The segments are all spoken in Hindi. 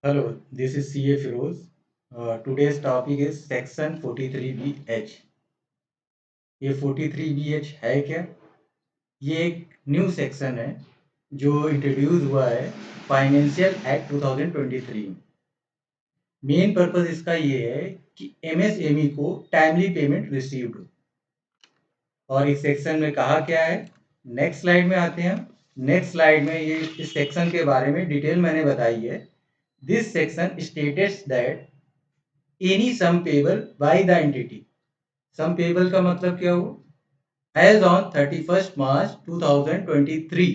Hello, this is CA Firoz. Today's topic is Section 43BH. ये 43BH है क्या? ये एक न्यू सेक्शन है जो इंट्रोड्यूस हुआ है फाइनेंशियल एक्ट 2023 में। मेन पर्पस इसका ये है कि एमएसएमई को टाइमली पेमेंट रिसीव्ड हो। और इस सेक्शन में कहा क्या है, नेक्स्ट स्लाइड में आते हैं। नेक्स्ट स्लाइड में ये इस सेक्शन के बारे में डिटेल मैंने बताई है। This section states that any sum payable by the entity. Sum payable का मतलब क्या हो, एज ऑन 31 मार्च 2023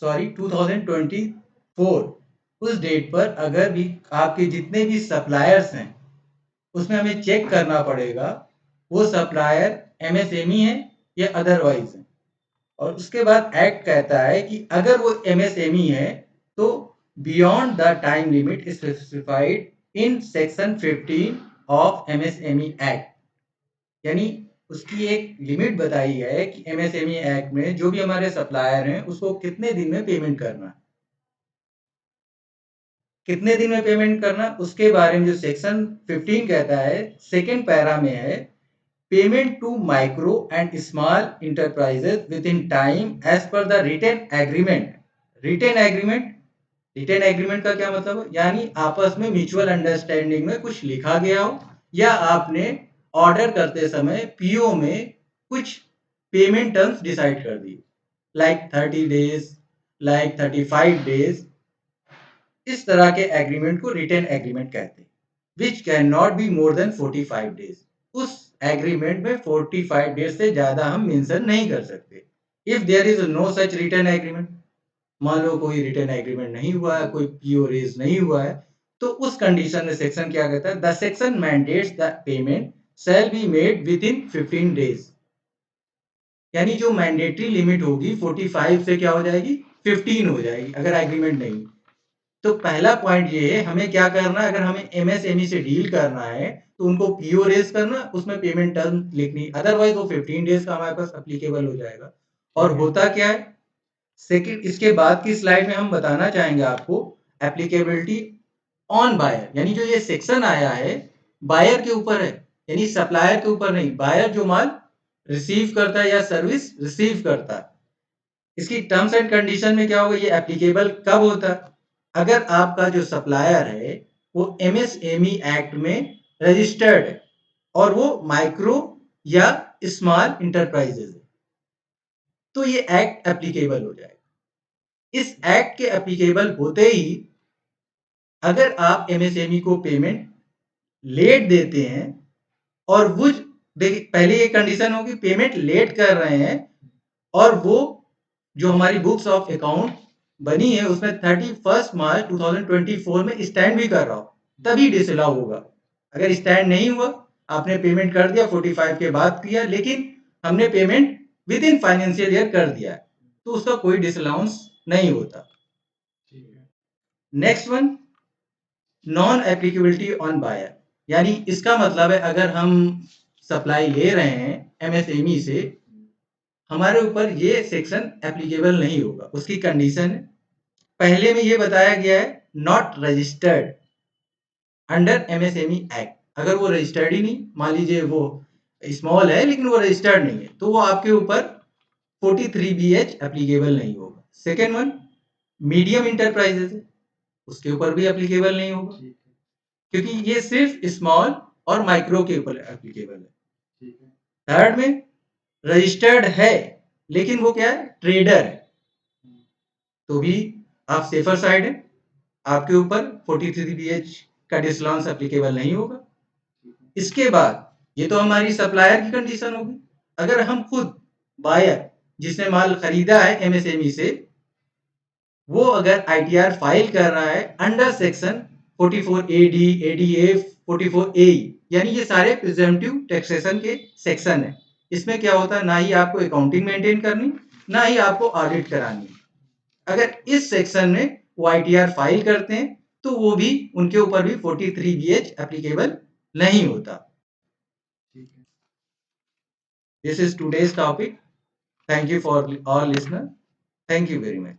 सॉरी 2024 उस डेट पर अगर भी आपके जितने भी सप्लायर्स हैं उसमें हमें चेक करना पड़ेगा वो सप्लायर एमएसएमई है या अदरवाइज है। और उसके बाद एक्ट कहता है कि अगर वो एमएसएमई है तो beyond the time limit specified in section 15 of MSME act, यानी उसकी एक लिमिट बताई है कि एमएसएमई एक्ट में जो भी हमारे सप्लायर हैं उसको कितने दिन में पेमेंट करना है। कितने दिन में पेमेंट करना उसके बारे में जो सेक्शन 15 कहता है, सेकेंड पैरा में है, payment to micro and small enterprises within time as per the written agreement. Written agreement, written agreement का क्या मतलब है, यानी आपस में म्यूचुअल अंडरस्टैंडिंग में कुछ लिखा गया हो या आपने ऑर्डर करते समय पीओ में कुछ पेमेंट टर्म्स डिसाइड कर दिए, लाइक 30 डेज, लाइक 35 डेज। इस तरह के एग्रीमेंट को रिटेन एग्रीमेंट कहते हैं, which can not be more than 45 days. उस एग्रीमेंट में 45 डेज से ज्यादा हम मेंशन नहीं कर सकते। If there is no such written agreement, मान लो कोई रिटर्न एग्रीमेंट नहीं हुआ है, कोई पीओ रेज नहीं हुआ है, तो उस कंडीशन में सेक्शन क्या कहता है, the section mandates the payment shall be made with in 15 days. यानी जो मैंडेटरी लिमिट होगी 45 से क्या हो जाएगी, 15 हो जाएगी अगर एग्रीमेंट नहीं। तो पहला पॉइंट ये है, हमें क्या करना है, अगर हमें एमएसएमई से डील करना है तो उनको पीओ रेज करना, उसमें पेमेंट टर्म लिखनी, अदरवाइज वो 15 डेज का हमारे पास अप्लीकेबल हो जाएगा। और होता क्या है, सेकंड इसके बाद की स्लाइड में हम बताना चाहेंगे आपको एप्लीकेबिलिटी ऑन बायर, यानी जो ये सेक्शन आया है बायर के ऊपर है, यानी सप्लायर के ऊपर नहीं। बायर जो माल रिसीव करता है या सर्विस रिसीव करता है, इसकी टर्म्स एंड कंडीशन में क्या होगा, ये एप्लीकेबल कब होता है, अगर आपका जो सप्लायर है वो एमएसएमई एक्ट में रजिस्टर्ड है और वो माइक्रो या स्मॉल इंटरप्राइजेज है, तो ये एक्ट एप्लीकेबल हो जाएगा। इस एक्ट के एप्लीकेबल होते ही अगर आप एमएसएमई को पेमेंट लेट देते हैं, और वो देखिए पहले ये कंडीशन होगी पेमेंट लेट कर रहे हैं और वो जो हमारी बुक्स ऑफ अकाउंट बनी है उसमें 31 मार्च 2024 में स्टैंड भी कर रहा हो, तभी डिसअलाउ होगा। अगर स्टैंड नहीं हुआ, आपने पेमेंट कर दिया 45 के बाद किया, लेकिन हमने payment within financial year कर दिया है, तो उसका कोई डिसअलाउंस नहीं होता। Next one, non applicability on buyer, यानी इसका मतलब है अगर हम सप्लाई ले रहे हैं एमएसएमई से, हमारे ऊपर ये सेक्शन एप्लीकेबल नहीं होगा। उसकी कंडीशन है, पहले में ये बताया गया है not registered under MSME act. अगर वो रजिस्टर्ड ही नहीं, मान लीजिए वो स्मॉल है लेकिन वो रजिस्टर्ड नहीं है, तो वो आपके ऊपर 43BH एप्लीकेबल नहीं होगा। सेकेंड वन, मीडियम इंटरप्राइजेस है, उसके ऊपर भी एप्लीकेबल नहीं होगा, क्योंकि ये सिर्फ स्मॉल और माइक्रो के ऊपर एप्लीकेबल है। थर्ड में, रजिस्टर्ड है लेकिन वो क्या है, ट्रेडर है, तो भी आप सेफर साइड है, आपके ऊपर 43BH का डिसअलाउंस एप्लीकेबल नहीं होगा। इसके बाद ये तो हमारी सप्लायर की कंडीशन होगी। अगर हम खुद बायर जिसने माल खरीदा है एमएसएमई से, वो अगर आईटीआर फाइल कर रहा है under section 44AD, ADF, 44A, यानी ये सारे प्रिजम्पटिव टैक्सेशन के सेक्शन है, इसमें क्या होता है, ना ही आपको अकाउंटिंग मेंटेन करनी, ना ही आपको ऑडिट करानी। अगर इस सेक्शन में वो आईटीआर फाइल करते हैं तो वो भी, उनके ऊपर भी 43BH एप्लीकेबल नहीं होता। This is today's topic. Thank you for all listener. Thank you very much.